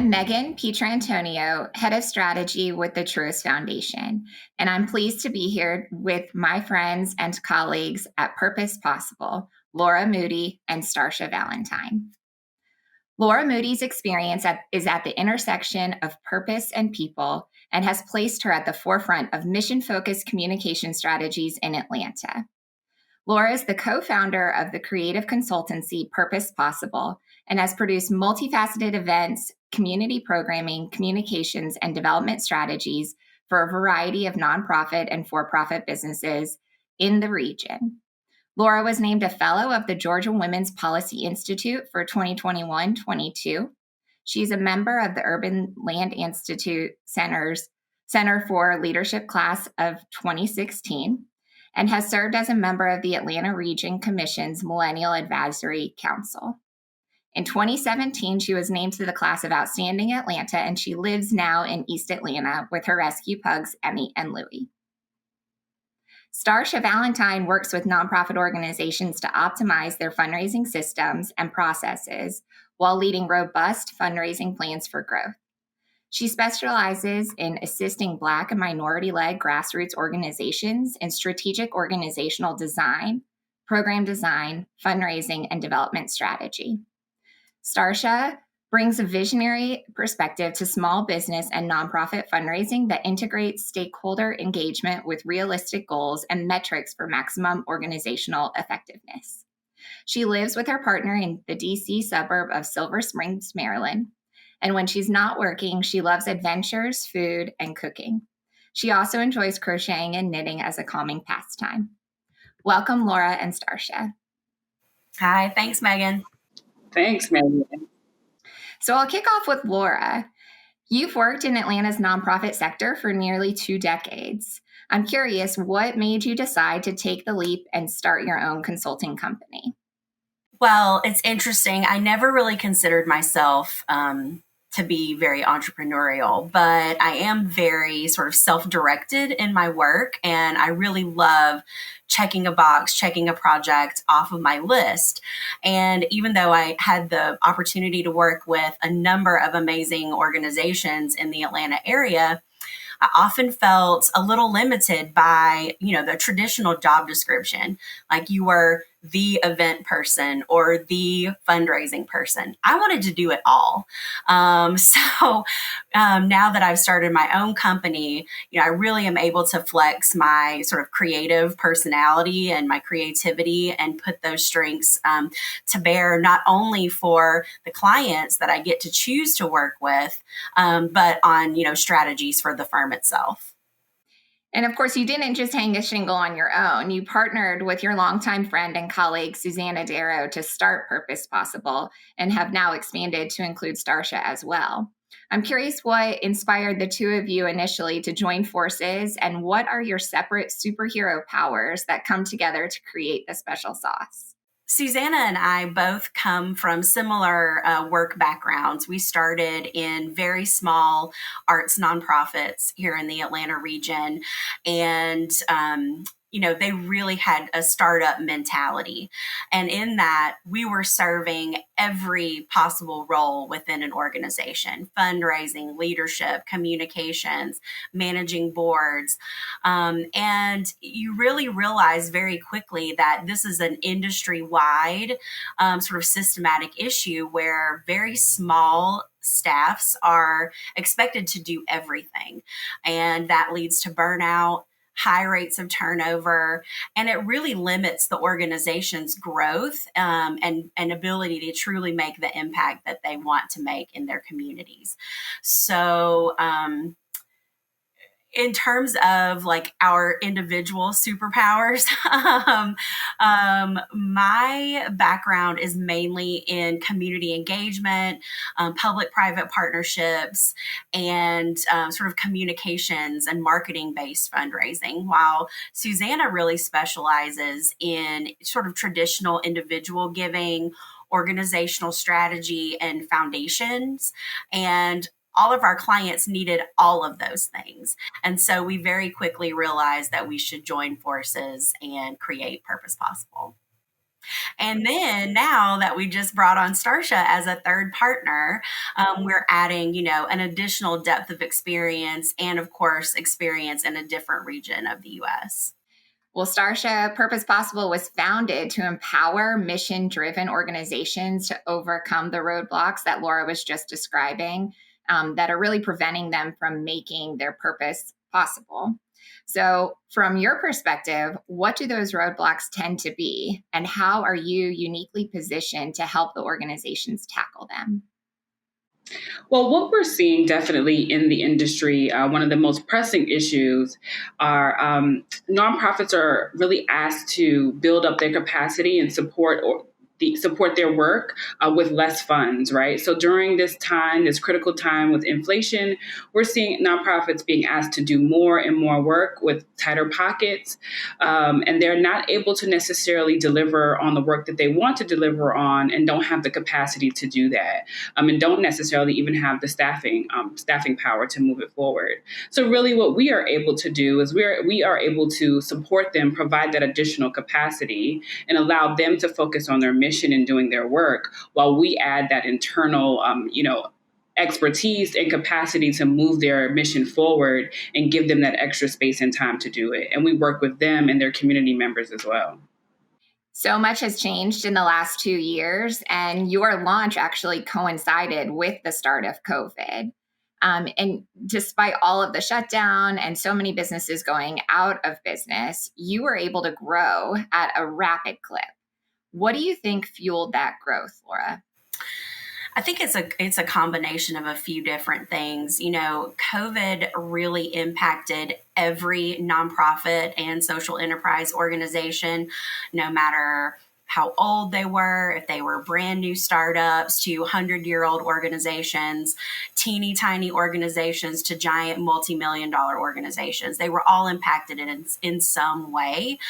I'm Megan Pietrantonio, Head of Strategy with the Truist Foundation, and I'm pleased to be here with my friends and colleagues at Purpose Possible, Laura Moody and Starsha Valentine. Laura Moody's experience is at the intersection of purpose and people and has placed her at the forefront of mission-focused communication strategies in Atlanta. Laura is the co-founder of the creative consultancy Purpose Possible and has produced multifaceted events, community programming, communications, and development strategies for a variety of nonprofit and for-profit businesses in the region. Laura was named a fellow of the Georgia Women's Policy Institute for 2021-22. She's a member of the Urban Land Institute Center for Leadership class of 2016. And has served as a member of the Atlanta Region Commission's Millennial Advisory Council. In 2017, she was named to the class of Outstanding Atlanta, and she lives now in East Atlanta with her rescue pugs, Emmy and Louie. Starsha Valentine works with nonprofit organizations to optimize their fundraising systems and processes while leading robust fundraising plans for growth. She specializes in assisting Black and minority-led grassroots organizations in strategic organizational design, program design, fundraising, and development strategy. Starsha brings a visionary perspective to small business and nonprofit fundraising that integrates stakeholder engagement with realistic goals and metrics for maximum organizational effectiveness. She lives with her partner in the DC suburb of Silver Springs, Maryland. And when she's not working, she loves adventures, food, and cooking. She also enjoys crocheting and knitting as a calming pastime. Welcome, Laura and Starsha. Hi, thanks, Megan. Thanks, Megan. So I'll kick off with Laura. You've worked in Atlanta's nonprofit sector for nearly 2 decades. I'm curious, what made you decide to take the leap and start your own consulting company? Well, it's interesting. I never really considered myself to be very entrepreneurial, but I am very sort of self-directed in my work, and I really love checking a box, checking a project off of my list. And even though I had the opportunity to work with a number of amazing organizations in the Atlanta area, I often felt a little limited by, the traditional job description, like you were the event person or the fundraising person. I wanted to do it all. So now that I've started my own company, I really am able to flex my sort of creative personality and my creativity and put those strengths to bear, not only for the clients that I get to choose to work with, but on, strategies for the firm itself. And of course, you didn't just hang a shingle on your own. You partnered with your longtime friend and colleague, Susanna Darrow, to start Purpose Possible and have now expanded to include Starsha as well. I'm curious what inspired the two of you initially to join forces, and what are your separate superhero powers that come together to create the special sauce? Susanna and I both come from similar work backgrounds. We started in very small arts nonprofits here in the Atlanta region, and they really had a startup mentality. And in that, we were serving every possible role within an organization: fundraising, leadership, communications, managing boards. And you really realize very quickly that this is an industry-wide sort of systematic issue where very small staffs are expected to do everything. And that leads to burnout, high rates of turnover, and it really limits the organization's growth and ability to truly make the impact that they want to make in their communities. So in terms of like our individual superpowers, my background is mainly in community engagement, public-private partnerships, and sort of communications and marketing-based fundraising, while Susanna really specializes in sort of traditional individual giving, organizational strategy, and foundations. And all of our clients needed all of those things. And so we very quickly realized that we should join forces and create Purpose Possible. And then now that we just brought on Starsha as a third partner, we're adding, an additional depth of experience and, of course, experience in a different region of the U.S. Well, Starsha Purpose Possible was founded to empower mission driven organizations to overcome the roadblocks that Laura was just describing, that are really preventing them from making their purpose possible. So, from your perspective, what do those roadblocks tend to be, and how are you uniquely positioned to help the organizations tackle them? Well, what we're seeing definitely in the industry, one of the most pressing issues are nonprofits are really asked to build up their capacity and support their work with less funds, right? So during this time, this critical time with inflation, we're seeing nonprofits being asked to do more and more work with tighter pockets, and they're not able to necessarily deliver on the work that they want to deliver on, and don't have the capacity to do that, and don't necessarily even have the staffing power to move it forward. So really, what we are able to do is we are able to support them, provide that additional capacity, and allow them to focus on their mission in doing their work, while we add that internal, expertise and capacity to move their mission forward and give them that extra space and time to do it. And we work with them and their community members as well. So much has changed in the last 2 years, and your launch actually coincided with the start of COVID. And despite all of the shutdown and so many businesses going out of business, you were able to grow at a rapid clip. What do you think fueled that growth, Laura? I think it's a combination of a few different things. COVID really impacted every nonprofit and social enterprise organization, no matter how old they were, if they were brand new startups to 100-year-old organizations, teeny tiny organizations to giant multi-million dollar organizations. They were all impacted in some way.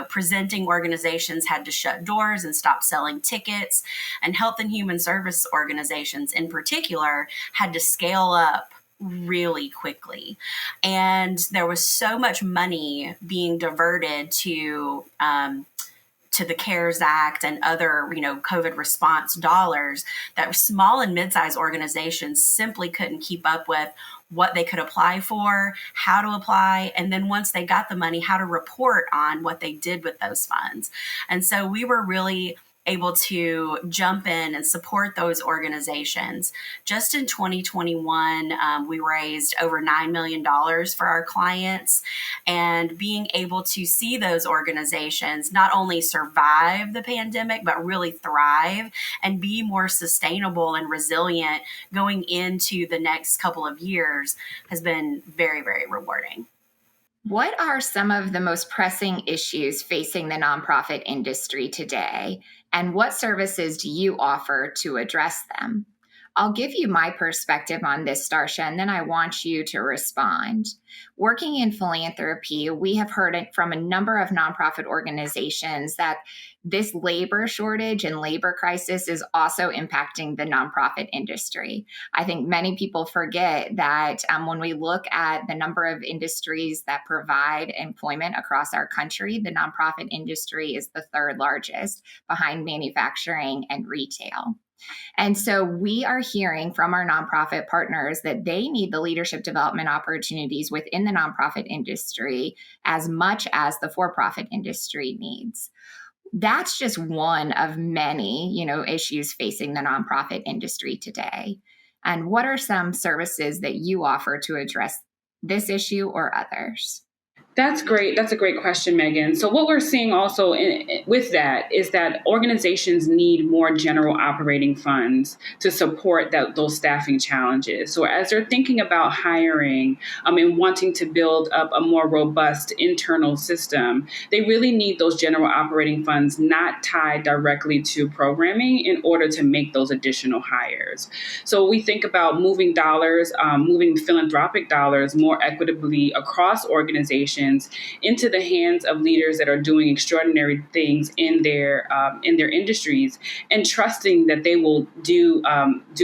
Presenting organizations had to shut doors and stop selling tickets, and health and human service organizations in particular had to scale up really quickly. And there was so much money being diverted to the CARES Act and other, COVID response dollars, that small and mid-sized organizations simply couldn't keep up with what they could apply for, how to apply, and then once they got the money, how to report on what they did with those funds. And so we were really able to jump in and support those organizations. Just in 2021, we raised over $9 million for our clients, and being able to see those organizations not only survive the pandemic, but really thrive and be more sustainable and resilient going into the next couple of years has been very, very rewarding. What are some of the most pressing issues facing the nonprofit industry today, and what services do you offer to address them? I'll give you my perspective on this, Starsha, and then I want you to respond. Working in philanthropy, we have heard it from a number of nonprofit organizations that this labor shortage and labor crisis is also impacting the nonprofit industry. I think many people forget that when we look at the number of industries that provide employment across our country, the nonprofit industry is the third largest, behind manufacturing and retail. And so we are hearing from our nonprofit partners that they need the leadership development opportunities within the nonprofit industry as much as the for-profit industry needs. That's just one of many, issues facing the nonprofit industry today. And what are some services that you offer to address this issue or others? That's great. That's a great question, Megan. So what we're seeing also with that is that organizations need more general operating funds to support those staffing challenges. So as they're thinking about hiring and wanting to build up a more robust internal system, they really need those general operating funds not tied directly to programming in order to make those additional hires. So we think about moving dollars, moving philanthropic dollars more equitably across organizations organizations into the hands of leaders that are doing extraordinary things in their industries, and trusting that they will do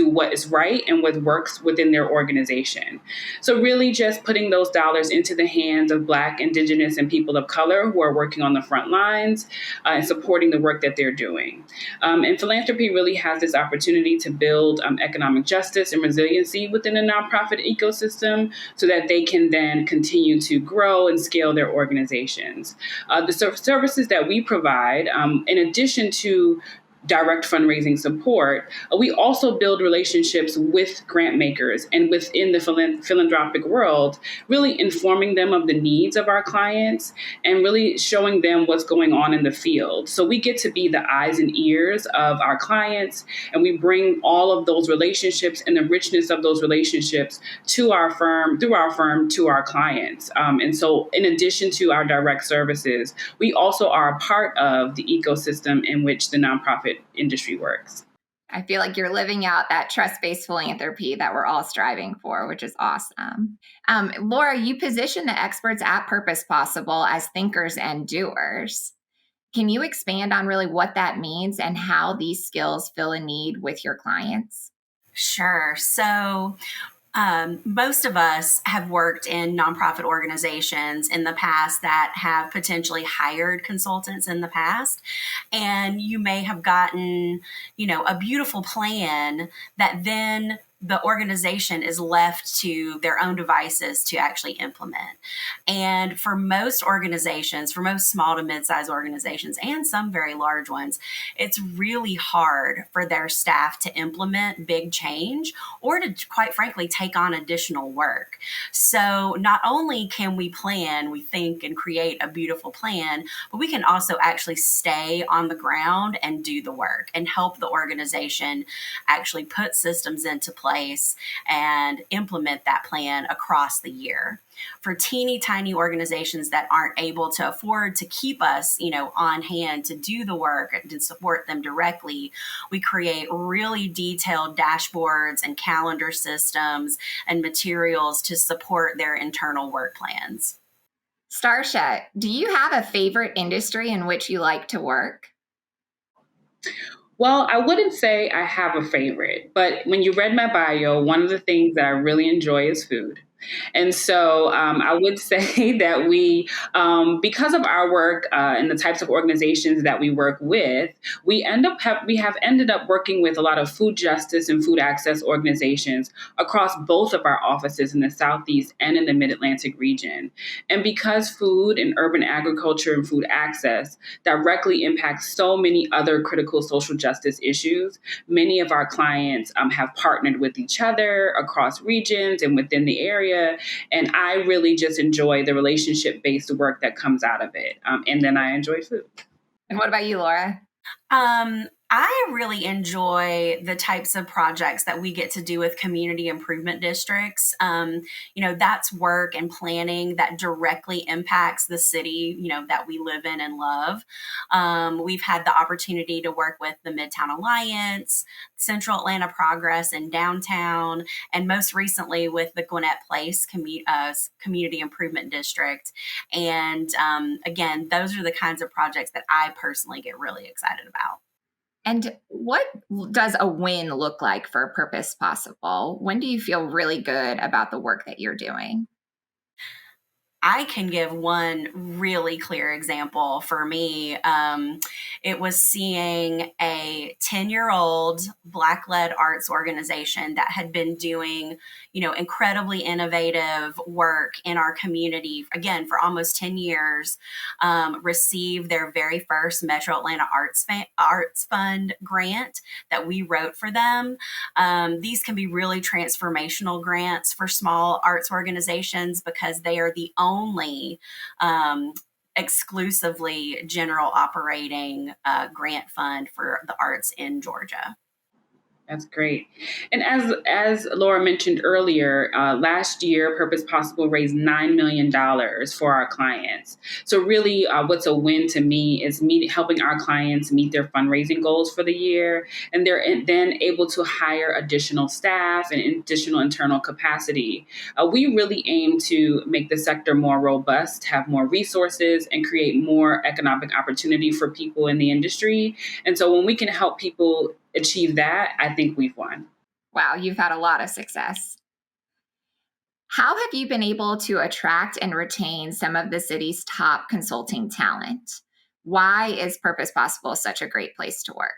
what is right and what works within their organization. So really just putting those dollars into the hands of Black, Indigenous, and people of color who are working on the front lines and supporting the work that they're doing. And philanthropy really has this opportunity to build economic justice and resiliency within the nonprofit ecosystem so that they can then continue to grow and scale their organizations. The services that we provide, in addition to direct fundraising support, we also build relationships with grant makers and within the philanthropic world, really informing them of the needs of our clients and really showing them what's going on in the field. So we get to be the eyes and ears of our clients, and we bring all of those relationships and the richness of those relationships to our firm, through our firm, to our clients. And so in addition to our direct services, we also are a part of the ecosystem in which the nonprofit industry works. I feel like you're living out that trust-based philanthropy that we're all striving for, which is awesome. Laura, you position the experts at Purpose Possible as thinkers and doers. Can you expand on really what that means and how these skills fill a need with your clients? Sure. So most of us have worked in nonprofit organizations in the past that have potentially hired consultants in the past. And you may have gotten, a beautiful plan that then the organization is left to their own devices to actually implement. And for most organizations, for most small to mid-sized organizations, and some very large ones, it's really hard for their staff to implement big change or to, quite frankly, take on additional work. So not only can we plan, we think and create a beautiful plan, but we can also actually stay on the ground and do the work and help the organization actually put systems into place and implement that plan across the year. For teeny tiny organizations that aren't able to afford to keep us, on hand to do the work and to support them directly, we create really detailed dashboards and calendar systems and materials to support their internal work plans. Starsha, do you have a favorite industry in which you like to work? Well, I wouldn't say I have a favorite, but when you read my bio, one of the things that I really enjoy is food. And so I would say that because of our work and the types of organizations that we work with, we have ended up working with a lot of food justice and food access organizations across both of our offices in the Southeast and in the Mid-Atlantic region. And because food and urban agriculture and food access directly impacts so many other critical social justice issues, many of our clients have partnered with each other across regions and within the area. And I really just enjoy the relationship-based work that comes out of it. And then I enjoy food. And what about you, Laura? I really enjoy the types of projects that we get to do with community improvement districts. That's work and planning that directly impacts the city, that we live in and love. We've had the opportunity to work with the Midtown Alliance, Central Atlanta Progress in downtown, and most recently with the Gwinnett Place Community Improvement District. And again, those are the kinds of projects that I personally get really excited about. And what does a win look like for Purpose Possible? When do you feel really good about the work that you're doing? I can give one really clear example for me. It was seeing a 10-year-old Black-led arts organization that had been doing, incredibly innovative work in our community, again, for almost 10 years, receive their very first Metro Atlanta Arts Fund grant that we wrote for them. These can be really transformational grants for small arts organizations because they are the only exclusively general operating grant fund for the arts in Georgia. That's great. And as Laura mentioned earlier, last year, Purpose Possible raised $9 million for our clients. So really, what's a win to me is helping our clients meet their fundraising goals for the year, and they're then able to hire additional staff and additional internal capacity. We really aim to make the sector more robust, have more resources, and create more economic opportunity for people in the industry. And so when we can help people achieve that, I think we've won. Wow, you've had a lot of success. How have you been able to attract and retain some of the city's top consulting talent? Why is Purpose Possible such a great place to work?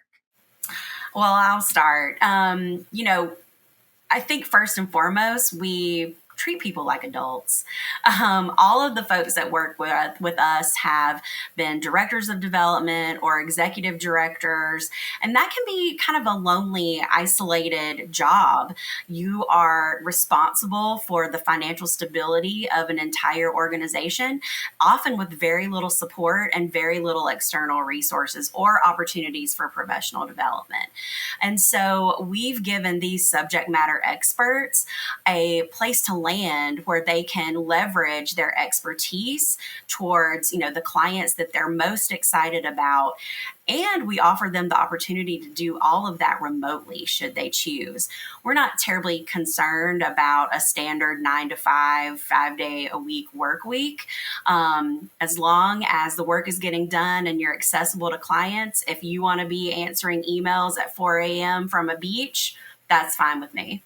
Well, I'll start. I think first and foremost, we treat people like adults. All of the folks that work with us have been directors of development or executive directors, and that can be kind of a lonely, isolated job. You are responsible for the financial stability of an entire organization, often with very little support and very little external resources or opportunities for professional development. And so we've given these subject matter experts a place to land where they can leverage their expertise towards, the clients that they're most excited about. And we offer them the opportunity to do all of that remotely should they choose. We're not terribly concerned about a standard 9 to 5, 5-day a week work week. As long as the work is getting done and you're accessible to clients, if you want to be answering emails at 4 a.m. from a beach, that's fine with me.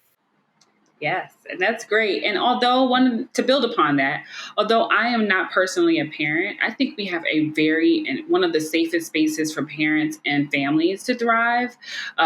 Yes, and that's great. And to build upon that, although I am not personally a parent, I think we have one of the safest spaces for parents and families to thrive.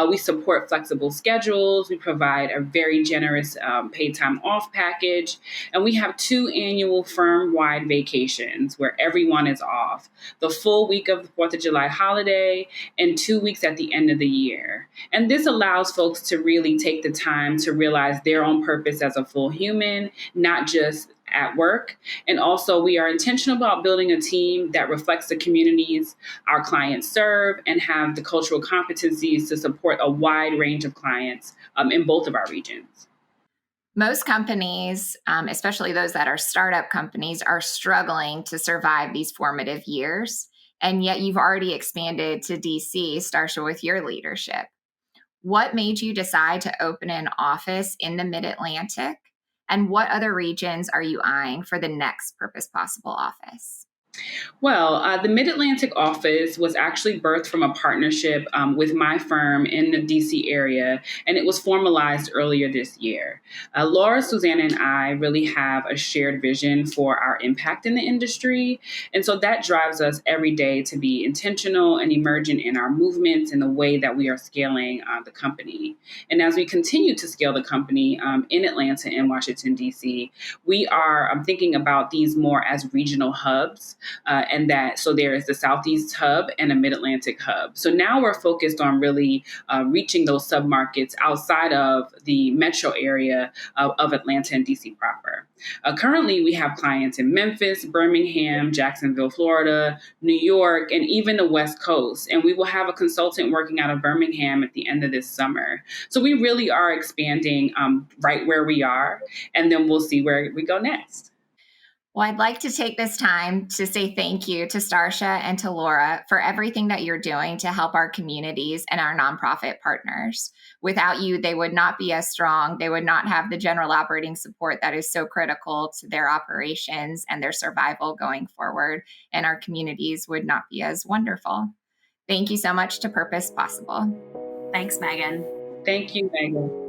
We support flexible schedules. We provide a very generous paid time off package. And we have 2 annual firm-wide vacations where everyone is off. The full week of the 4th of July holiday and 2 weeks at the end of the year. And this allows folks to really take the time to realize their own purpose as a full human, not just at work. And also, we are intentional about building a team that reflects the communities our clients serve and have the cultural competencies to support a wide range of clients in both of our regions. Most companies, especially those that are startup companies, are struggling to survive these formative years. And yet you've already expanded to DC, Starsha, with your leadership. What made you decide to open an office in the Mid-Atlantic? And what other regions are you eyeing for the next Purpose Possible office? Well, the Mid-Atlantic office was actually birthed from a partnership with my firm in the DC area, and it was formalized earlier this year. Laura, Susanna, and I really have a shared vision for our impact in the industry, and so that drives us every day to be intentional and emergent in our movements and the way that we are scaling the company. And as we continue to scale the company in Atlanta and Washington, DC, we are thinking about these more as regional hubs. So there is the Southeast hub and a Mid-Atlantic hub. So now we're focused on really reaching those submarkets outside of the metro area of Atlanta and DC proper. Currently, we have clients in Memphis, Birmingham, Jacksonville, Florida, New York, and even the West Coast. And we will have a consultant working out of Birmingham at the end of this summer. So we really are expanding right where we are, and then we'll see where we go next. Well, I'd like to take this time to say thank you to Starsha and to Laura for everything that you're doing to help our communities and our nonprofit partners. Without you, they would not be as strong. They would not have the general operating support that is so critical to their operations and their survival going forward, and our communities would not be as wonderful. Thank you so much to Purpose Possible. Thanks, Megan. Thank you, Megan.